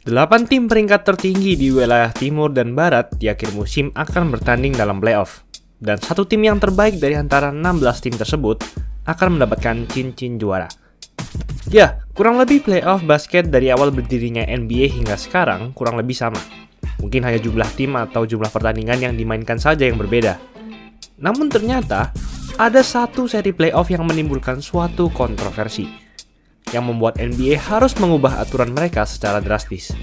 8 tim peringkat tertinggi di wilayah timur dan barat di akhir musim akan bertanding dalam playoff. Dan satu tim yang terbaik dari antara 16 tim tersebut akan mendapatkan cincin juara. Ya, kurang lebih playoff basket dari awal berdirinya NBA hingga sekarang kurang lebih sama. Mungkin hanya jumlah tim atau jumlah pertandingan yang dimainkan saja yang berbeda. Namun ternyata, ada satu seri playoff yang menimbulkan suatu kontroversi yang membuat NBA harus mengubah aturan mereka secara drastis.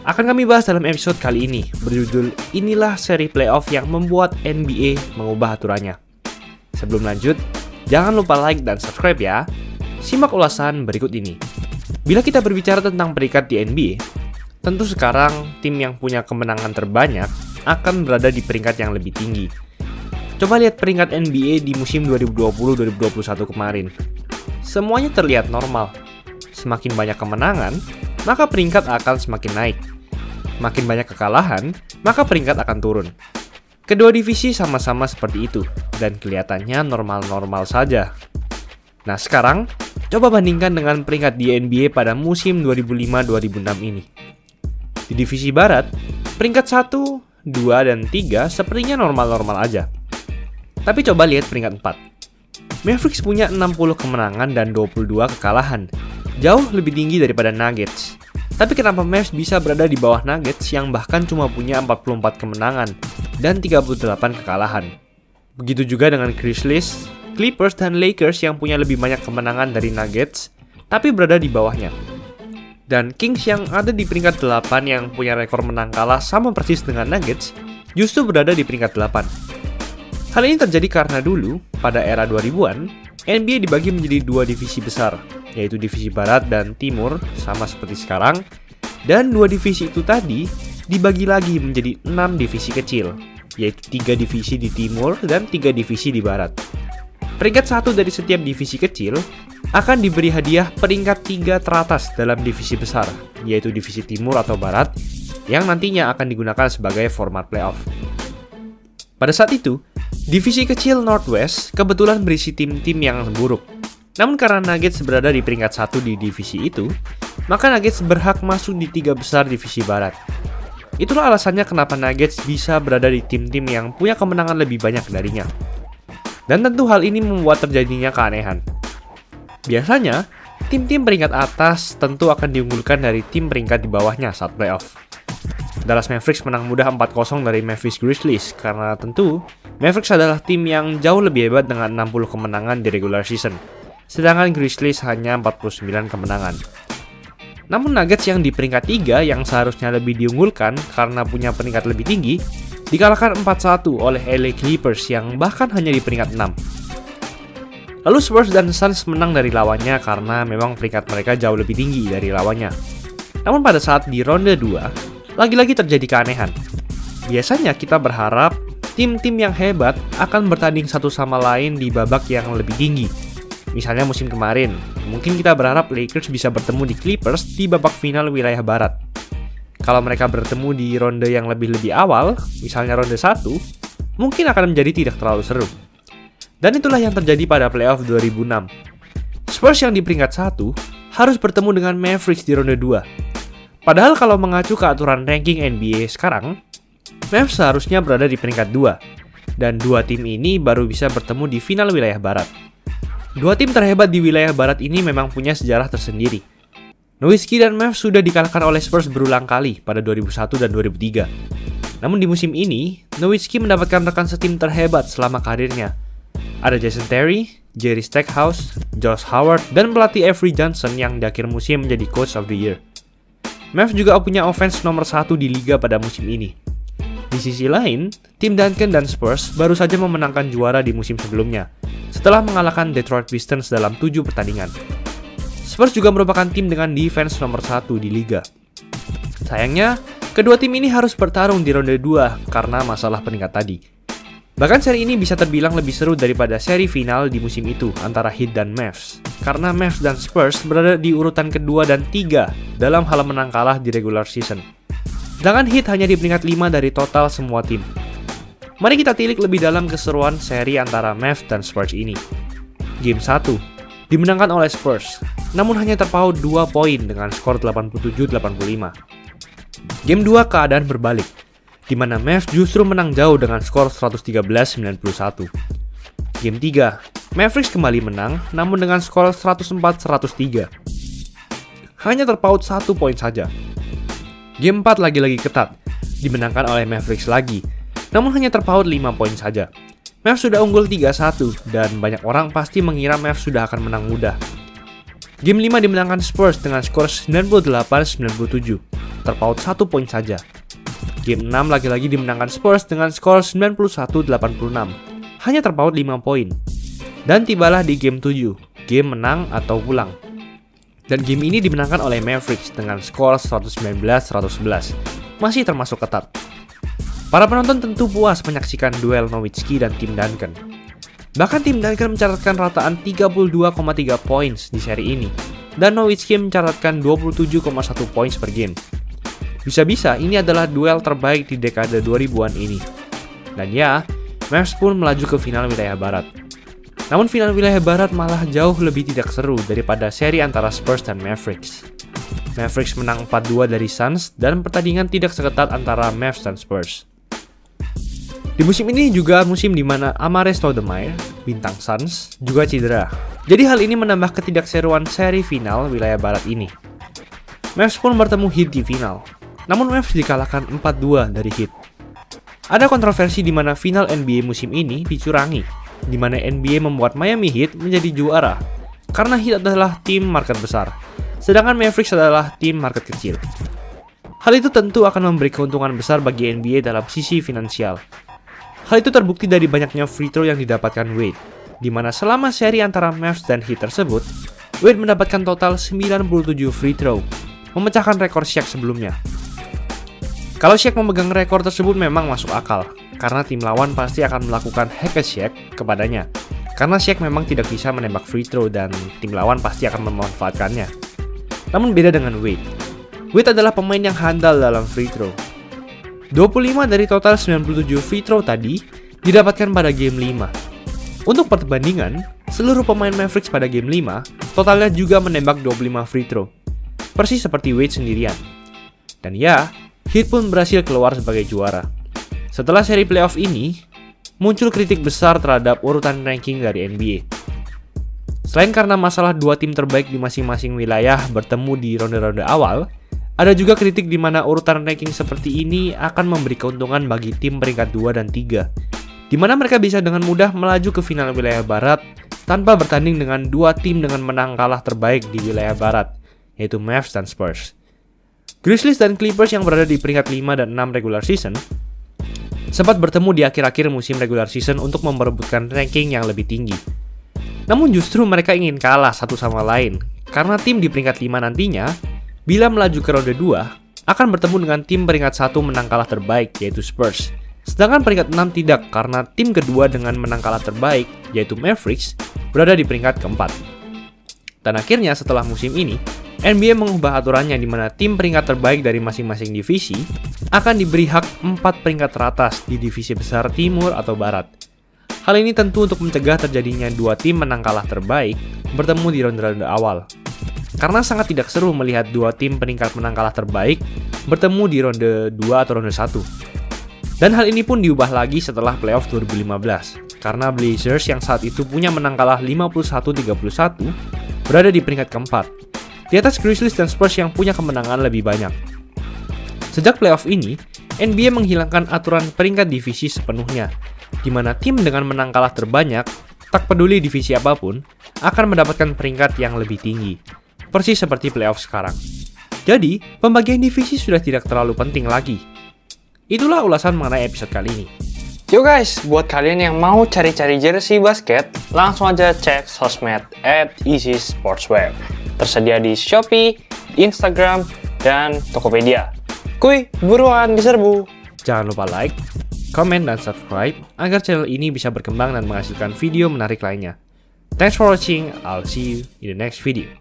Akan kami bahas dalam episode kali ini, berjudul Inilah Seri Playoff yang membuat NBA mengubah aturannya. Sebelum lanjut, jangan lupa like dan subscribe ya. Simak ulasan berikut ini. Bila kita berbicara tentang peringkat di NBA, tentu sekarang tim yang punya kemenangan terbanyak akan berada di peringkat yang lebih tinggi. Coba lihat peringkat NBA di musim 2020-2021 kemarin. Semuanya terlihat normal. Semakin banyak kemenangan, maka peringkat akan semakin naik. Makin banyak kekalahan, maka peringkat akan turun. Kedua divisi sama-sama seperti itu, dan kelihatannya normal-normal saja. Nah sekarang, coba bandingkan dengan peringkat di NBA pada musim 2005-2006 ini. Di divisi barat, peringkat 1, 2, dan 3 sepertinya normal-normal aja. Tapi coba lihat peringkat 4. Mavericks punya 60 kemenangan dan 22 kekalahan, jauh lebih tinggi daripada Nuggets. Tapi kenapa Mavs bisa berada di bawah Nuggets yang bahkan cuma punya 44 kemenangan dan 38 kekalahan? Begitu juga dengan Grizzlies, Clippers, dan Lakers yang punya lebih banyak kemenangan dari Nuggets, tapi berada di bawahnya. Dan Kings yang ada di peringkat 8 yang punya rekor menang kalah sama persis dengan Nuggets, justru berada di peringkat 8. Hal ini terjadi karena dulu, pada era 2000-an, NBA dibagi menjadi dua divisi besar, yaitu divisi barat dan timur, sama seperti sekarang, dan dua divisi itu tadi dibagi lagi menjadi 6 divisi kecil, yaitu 3 divisi di timur dan 3 divisi di barat. Peringkat 1 dari setiap divisi kecil akan diberi hadiah peringkat 3 teratas dalam divisi besar, yaitu divisi timur atau barat, yang nantinya akan digunakan sebagai format playoff. Pada saat itu, divisi kecil Northwest kebetulan berisi tim-tim yang buruk. Namun karena Nuggets berada di peringkat 1 di divisi itu, maka Nuggets berhak masuk di 3 besar divisi barat. Itulah alasannya kenapa Nuggets bisa berada di tim-tim yang punya kemenangan lebih banyak darinya. Dan tentu hal ini membuat terjadinya keanehan. Biasanya, tim-tim peringkat atas tentu akan diunggulkan dari tim peringkat di bawahnya saat playoff. Dallas Mavericks menang mudah 4-0 dari Memphis Grizzlies karena tentu Mavericks adalah tim yang jauh lebih hebat dengan 60 kemenangan di regular season, sedangkan Grizzlies hanya 49 kemenangan. Namun Nuggets yang di peringkat 3 yang seharusnya lebih diunggulkan karena punya peringkat lebih tinggi, dikalahkan 4-1 oleh LA Clippers yang bahkan hanya di peringkat 6. Lalu Spurs dan Suns menang dari lawannya karena memang peringkat mereka jauh lebih tinggi dari lawannya. Namun pada saat di ronde 2, lagi-lagi terjadi keanehan. Biasanya kita berharap tim-tim yang hebat akan bertanding satu sama lain di babak yang lebih tinggi. Misalnya musim kemarin, mungkin kita berharap Lakers bisa bertemu di Clippers di babak final wilayah barat. Kalau mereka bertemu di ronde yang lebih awal, misalnya ronde 1, mungkin akan menjadi tidak terlalu seru. Dan itulah yang terjadi pada playoff 2006. Spurs yang di peringkat 1 harus bertemu dengan Mavericks di ronde 2. Padahal kalau mengacu ke aturan ranking NBA sekarang, Mavs seharusnya berada di peringkat 2, dan dua tim ini baru bisa bertemu di final wilayah barat. Dua tim terhebat di wilayah barat ini memang punya sejarah tersendiri. Nowitzki dan Mavs sudah dikalahkan oleh Spurs berulang kali pada 2001 dan 2003. Namun di musim ini, Nowitzki mendapatkan rekan setim terhebat selama karirnya. Ada Jason Terry, Jerry Stackhouse, Josh Howard, dan pelatih Avery Johnson yang di akhir musim menjadi Coach of the Year. Mavs juga punya offense nomor 1 di liga pada musim ini. Di sisi lain, tim Duncan dan Spurs baru saja memenangkan juara di musim sebelumnya, setelah mengalahkan Detroit Pistons dalam 7 pertandingan. Spurs juga merupakan tim dengan defense nomor 1 di liga. Sayangnya, kedua tim ini harus bertarung di ronde 2 karena masalah peringkat tadi. Bahkan seri ini bisa terbilang lebih seru daripada seri final di musim itu antara Heat dan Mavs, karena Mavs dan Spurs berada di urutan kedua dan 3 dalam hal menang kalah di regular season. Sedangkan Heat hanya di peringkat 5 dari total semua tim. Mari kita tilik lebih dalam keseruan seri antara Mavs dan Spurs ini. Game 1 dimenangkan oleh Spurs, namun hanya terpaut 2 poin dengan skor 87-85. Game 2 keadaan berbalik, di mana Mavs justru menang jauh dengan skor 113-91. Game 3, Mavericks kembali menang namun dengan skor 104-103. Hanya terpaut 1 poin saja. Game 4 lagi-lagi ketat, dimenangkan oleh Mavericks lagi, namun hanya terpaut 5 poin saja. Mavs sudah unggul 3-1 dan banyak orang pasti mengira Mavs sudah akan menang mudah. Game 5 dimenangkan Spurs dengan skor 98-97, terpaut 1 poin saja. Game 6 lagi-lagi dimenangkan Spurs dengan skor 91-86, hanya terpaut 5 poin. Dan tibalah di game 7, game menang atau pulang. Dan game ini dimenangkan oleh Mavericks dengan skor 119-111, masih termasuk ketat. Para penonton tentu puas menyaksikan duel Nowitzki dan Tim Duncan. Bahkan Tim Duncan mencatatkan rataan 32,3 points di seri ini, dan Nowitzki mencatatkan 27,1 points per game. Bisa-bisa ini adalah duel terbaik di dekade 2000-an ini. Dan ya, Mavs pun melaju ke final wilayah barat. Namun final wilayah barat malah jauh lebih tidak seru daripada seri antara Spurs dan Mavericks. Mavericks menang 4-2 dari Suns dan pertandingan tidak seketat antara Mavs dan Spurs. Di musim ini juga musim di mana Amare Stoudemire, bintang Suns, juga cedera. Jadi hal ini menambah ketidakseruan seri final wilayah barat ini. Mavs pun bertemu Heat di final. Namun Mavs dikalahkan 4-2 dari Heat. Ada kontroversi di mana final NBA musim ini dicurangi, di mana NBA membuat Miami Heat menjadi juara, karena Heat adalah tim market besar, sedangkan Mavericks adalah tim market kecil. Hal itu tentu akan memberi keuntungan besar bagi NBA dalam sisi finansial. Hal itu terbukti dari banyaknya free throw yang didapatkan Wade, di mana selama seri antara Mavs dan Heat tersebut, Wade mendapatkan total 97 free throw, memecahkan rekor Shaq sebelumnya. Kalau Shaq memegang rekor tersebut memang masuk akal, karena tim lawan pasti akan melakukan hack ke Shaq kepadanya. Karena Shaq memang tidak bisa menembak free throw dan tim lawan pasti akan memanfaatkannya. Namun beda dengan Wade. Wade adalah pemain yang handal dalam free throw. 25 dari total 97 free throw tadi didapatkan pada game 5. Untuk perbandingan, seluruh pemain Mavericks pada game 5 totalnya juga menembak 25 free throw. Persis seperti Wade sendirian. Dan ya, Heat pun berhasil keluar sebagai juara. Setelah seri playoff ini, muncul kritik besar terhadap urutan ranking dari NBA. Selain karena masalah dua tim terbaik di masing-masing wilayah bertemu di ronde-ronde awal, ada juga kritik di mana urutan ranking seperti ini akan memberi keuntungan bagi tim peringkat 2 dan 3, di mana mereka bisa dengan mudah melaju ke final wilayah barat tanpa bertanding dengan dua tim dengan menang kalah terbaik di wilayah barat, yaitu Mavs dan Spurs. Grizzlies dan Clippers yang berada di peringkat 5 dan 6 regular season sempat bertemu di akhir-akhir musim regular season untuk memperebutkan ranking yang lebih tinggi. Namun justru mereka ingin kalah satu sama lain, karena tim di peringkat 5 nantinya, bila melaju ke ronde 2, akan bertemu dengan tim peringkat 1 menang kalah terbaik, yaitu Spurs. Sedangkan peringkat 6 tidak, karena tim kedua dengan menang kalah terbaik, yaitu Mavericks, berada di peringkat keempat. Dan akhirnya setelah musim ini, NBA mengubah aturannya di mana tim peringkat terbaik dari masing-masing divisi akan diberi hak 4 peringkat teratas di divisi besar timur atau barat. Hal ini tentu untuk mencegah terjadinya dua tim menang kalah terbaik bertemu di ronde-ronde awal. Karena sangat tidak seru melihat dua tim peringkat menang kalah terbaik bertemu di ronde 2 atau ronde 1. Dan hal ini pun diubah lagi setelah playoff 2015, karena Blazers yang saat itu punya menang kalah 51-31 berada di peringkat keempat, di atas Grizzlies dan Spurs yang punya kemenangan lebih banyak. Sejak playoff ini, NBA menghilangkan aturan peringkat divisi sepenuhnya, di mana tim dengan menang kalah terbanyak, tak peduli divisi apapun, akan mendapatkan peringkat yang lebih tinggi. Persis seperti playoff sekarang. Jadi, pembagian divisi sudah tidak terlalu penting lagi. Itulah ulasan mengenai episode kali ini. Yo guys, buat kalian yang mau cari-cari jersey basket, langsung aja cek sosmed @easysportswear. Tersedia di Shopee, Instagram, dan Tokopedia. Kuy, buruan diserbu! Jangan lupa like, komen, dan subscribe agar channel ini bisa berkembang dan menghasilkan video menarik lainnya. Thanks for watching, I'll see you in the next video.